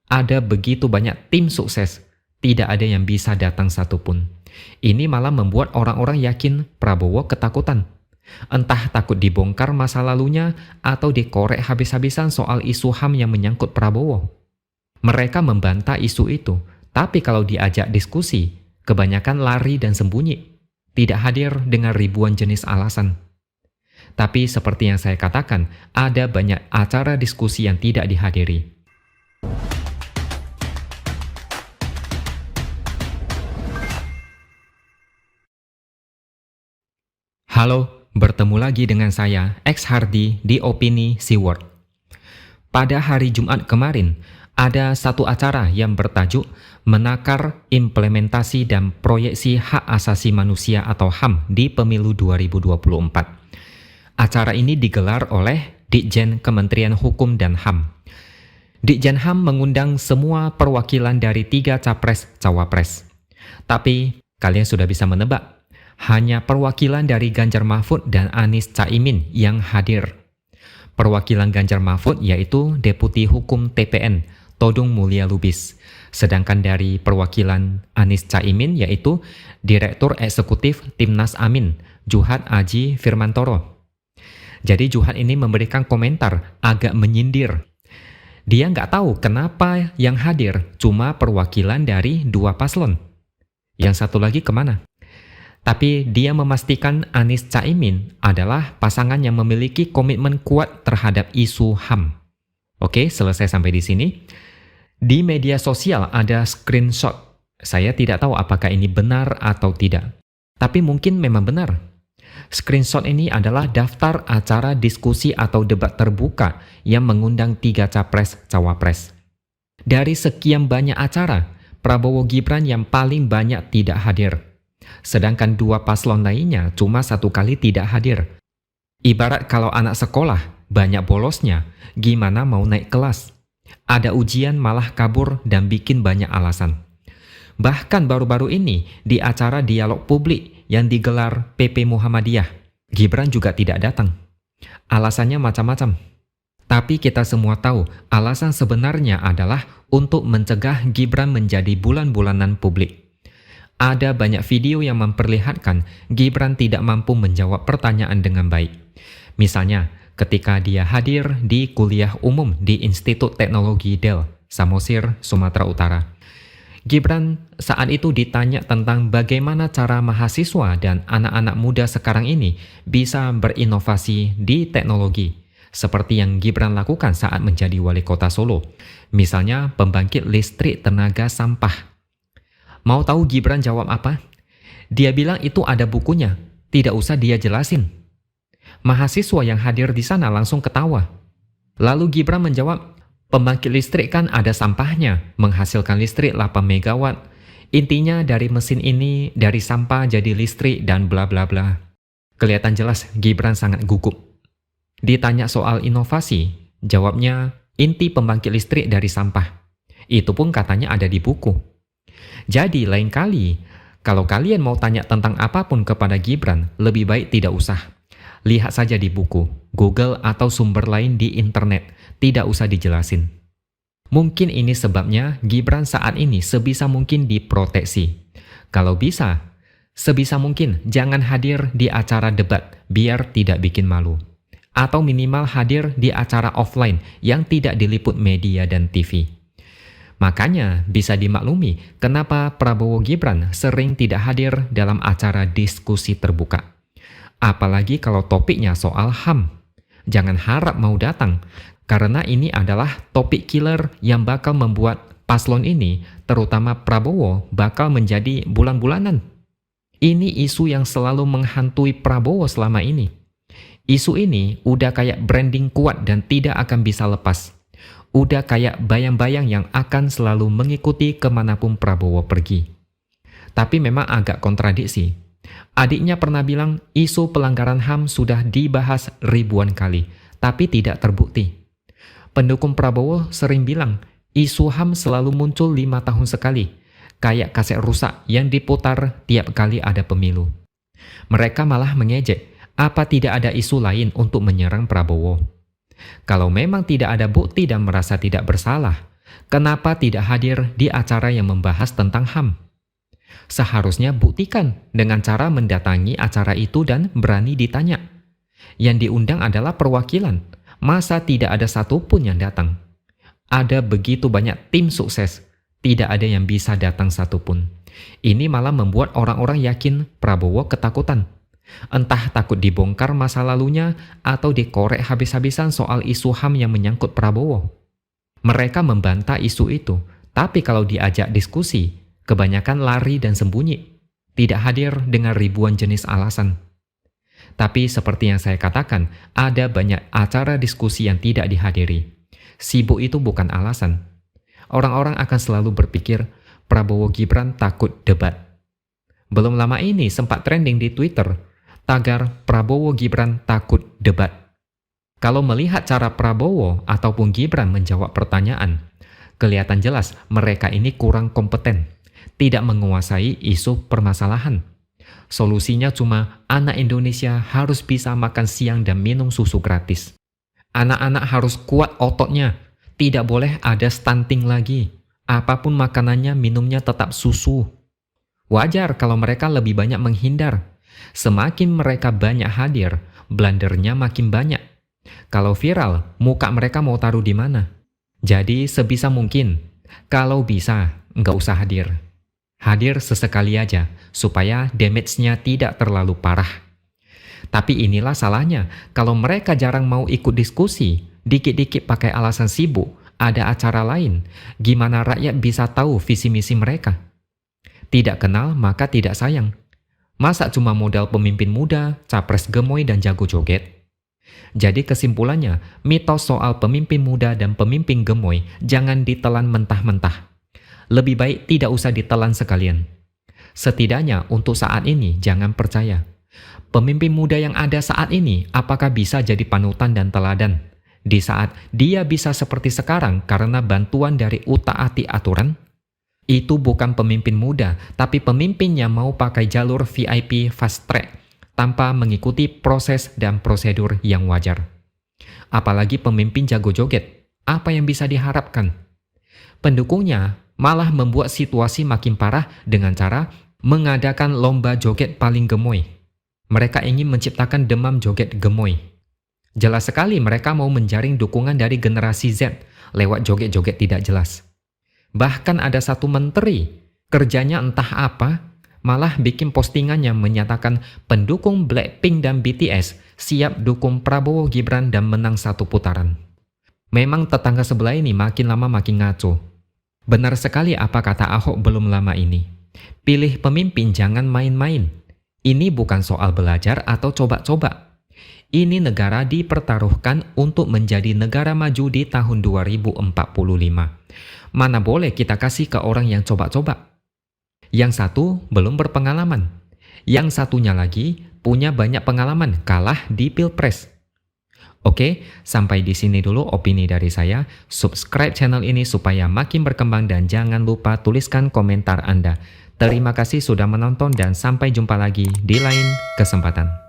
Ada begitu banyak tim sukses, tidak ada yang bisa datang satupun. Ini malah membuat orang-orang yakin Prabowo ketakutan. Entah takut dibongkar masa lalunya atau dikorek habis-habisan soal isu HAM yang menyangkut Prabowo. Mereka membantah isu itu, tapi kalau diajak diskusi, kebanyakan lari dan sembunyi. Tidak hadir dengan ribuan jenis alasan. Tapi seperti yang saya katakan, ada banyak acara diskusi yang tidak dihadiri. Halo, bertemu lagi dengan saya, X Hardy di Opini Seaword. Pada hari Jumat kemarin, ada satu acara yang bertajuk Menakar Implementasi dan Proyeksi Hak Asasi Manusia atau HAM di Pemilu 2024. Acara ini digelar oleh Ditjen Kementerian Hukum dan HAM. Ditjen HAM mengundang semua perwakilan dari 3 capres-cawapres. Tapi kalian sudah bisa menebak, hanya perwakilan dari Ganjar Mahfud dan Anies Caimin yang hadir. Perwakilan Ganjar Mahfud yaitu Deputi Hukum TPN, Todung Mulya Lubis. Sedangkan dari perwakilan Anies Caimin yaitu Direktur Eksekutif Timnas Amin, Juhat Aji Firmantoro. Jadi Juhat ini memberikan komentar agak menyindir. Dia nggak tahu kenapa yang hadir cuma perwakilan dari 2 paslon. Yang satu lagi kemana? Tapi dia memastikan Anies Caimin adalah pasangan yang memiliki komitmen kuat terhadap isu HAM. Oke, selesai sampai di sini. Di media sosial ada screenshot. Saya tidak tahu apakah ini benar atau tidak. Tapi mungkin memang benar. Screenshot ini adalah daftar acara diskusi atau debat terbuka yang mengundang 3 capres-cawapres. Dari sekian banyak acara, Prabowo Gibran yang paling banyak tidak hadir. Sedangkan 2 paslon lainnya cuma 1 kali tidak hadir. Ibarat kalau anak sekolah banyak bolosnya, gimana mau naik kelas? Ada ujian malah kabur dan bikin banyak alasan. Bahkan baru-baru ini di acara dialog publik yang digelar PP Muhammadiyah, Gibran juga tidak datang. Alasannya macam-macam. Tapi kita semua tahu alasan sebenarnya adalah untuk mencegah Gibran menjadi bulan-bulanan publik. Ada banyak video yang memperlihatkan Gibran tidak mampu menjawab pertanyaan dengan baik. Misalnya, ketika dia hadir di kuliah umum di Institut Teknologi Del, Samosir, Sumatera Utara. Gibran saat itu ditanya tentang bagaimana cara mahasiswa dan anak-anak muda sekarang ini bisa berinovasi di teknologi, seperti yang Gibran lakukan saat menjadi wali kota Solo. Misalnya, pembangkit listrik tenaga sampah. Mau tahu Gibran jawab apa? Dia bilang itu ada bukunya, tidak usah dia jelasin. Mahasiswa yang hadir di sana langsung ketawa. Lalu Gibran menjawab, pembangkit listrik kan ada sampahnya, menghasilkan listrik 8 megawatt. Intinya dari mesin ini, dari sampah jadi listrik dan bla bla bla. Kelihatan jelas Gibran sangat gugup. Ditanya soal inovasi, jawabnya inti pembangkit listrik dari sampah. Itu pun katanya ada di buku. Jadi lain kali, kalau kalian mau tanya tentang apapun kepada Gibran, lebih baik tidak usah. Lihat saja di buku, Google atau sumber lain di internet, tidak usah dijelasin. Mungkin ini sebabnya Gibran saat ini sebisa mungkin diproteksi. Kalau bisa, sebisa mungkin jangan hadir di acara debat biar tidak bikin malu. Atau minimal hadir di acara offline yang tidak diliput media dan TV. Makanya bisa dimaklumi kenapa Prabowo Gibran sering tidak hadir dalam acara diskusi terbuka. Apalagi kalau topiknya soal HAM. Jangan harap mau datang, karena ini adalah topik killer yang bakal membuat paslon ini, terutama Prabowo, bakal menjadi bulan-bulanan. Ini isu yang selalu menghantui Prabowo selama ini. Isu ini udah kayak branding kuat dan tidak akan bisa lepas. Udah kayak bayang-bayang yang akan selalu mengikuti kemanapun Prabowo pergi. Tapi memang agak kontradiksi. Adiknya pernah bilang isu pelanggaran HAM sudah dibahas ribuan kali, tapi tidak terbukti. Pendukung Prabowo sering bilang isu HAM selalu muncul 5 tahun sekali, kayak kaset rusak yang diputar tiap kali ada pemilu. Mereka malah mengejek, apa tidak ada isu lain untuk menyerang Prabowo? Kalau memang tidak ada bukti dan merasa tidak bersalah, Kenapa tidak hadir di acara yang membahas tentang HAM? Seharusnya buktikan dengan cara mendatangi acara itu dan berani ditanya. Yang diundang adalah perwakilan. Masa tidak ada satupun yang datang? Ada begitu banyak tim sukses, tidak ada yang bisa datang satupun. Ini malah membuat orang-orang yakin Prabowo ketakutan. Entah takut dibongkar masa lalunya atau dikorek habis-habisan soal isu HAM yang menyangkut Prabowo. Mereka membantah isu itu, tapi kalau diajak diskusi, kebanyakan lari dan sembunyi, tidak hadir dengan ribuan jenis alasan. Tapi seperti yang saya katakan, ada banyak acara diskusi yang tidak dihadiri. Sibuk itu bukan alasan. Orang-orang akan selalu berpikir, Prabowo Gibran takut debat. Belum lama ini sempat trending di Twitter, tagar Prabowo Gibran takut debat. Kalau melihat cara Prabowo ataupun Gibran menjawab pertanyaan, kelihatan jelas mereka ini kurang kompeten, tidak menguasai isu permasalahan. Solusinya cuma anak Indonesia harus bisa makan siang dan minum susu gratis. Anak-anak harus kuat ototnya, tidak boleh ada stunting lagi. Apapun makanannya, minumnya tetap susu. Wajar kalau mereka lebih banyak menghindar. Semakin mereka banyak hadir, blendernya makin banyak. Kalau viral, muka mereka mau taruh di mana? Jadi sebisa mungkin, kalau bisa, nggak usah hadir. Hadir sesekali aja, supaya damage-nya tidak terlalu parah. Tapi inilah salahnya, kalau mereka jarang mau ikut diskusi, dikit-dikit pakai alasan sibuk, ada acara lain, gimana rakyat bisa tahu visi misi mereka? Tidak kenal maka tidak sayang. Masa cuma modal pemimpin muda, capres gemoy dan jago joget? Jadi kesimpulannya, mitos soal pemimpin muda dan pemimpin gemoy jangan ditelan mentah-mentah. Lebih baik tidak usah ditelan sekalian. Setidaknya untuk saat ini jangan percaya. Pemimpin muda yang ada saat ini apakah bisa jadi panutan dan teladan? Di saat dia bisa seperti sekarang karena bantuan dari utak-atik aturan? Itu bukan pemimpin muda, tapi pemimpin yang mau pakai jalur VIP fast track tanpa mengikuti proses dan prosedur yang wajar. Apalagi pemimpin jago joget, apa yang bisa diharapkan? Pendukungnya malah membuat situasi makin parah dengan cara mengadakan lomba joget paling gemoy. Mereka ingin menciptakan demam joget gemoy. Jelas sekali mereka mau menjaring dukungan dari generasi Z lewat joget-joget tidak jelas. Bahkan ada satu menteri, kerjanya entah apa, malah bikin postingan yang menyatakan pendukung Blackpink dan BTS siap dukung Prabowo Gibran dan menang satu putaran. Memang tetangga sebelah ini makin lama makin ngaco. Benar sekali apa kata Ahok belum lama ini. Pilih pemimpin jangan main-main. Ini bukan soal belajar atau coba-coba. Ini negara dipertaruhkan untuk menjadi negara maju di tahun 2045. Mana boleh kita kasih ke orang yang coba-coba. Yang satu belum berpengalaman. Yang satunya lagi punya banyak pengalaman kalah di Pilpres. Oke, sampai di sini dulu opini dari saya. Subscribe channel ini supaya makin berkembang dan jangan lupa tuliskan komentar Anda. Terima kasih sudah menonton dan sampai jumpa lagi di lain kesempatan.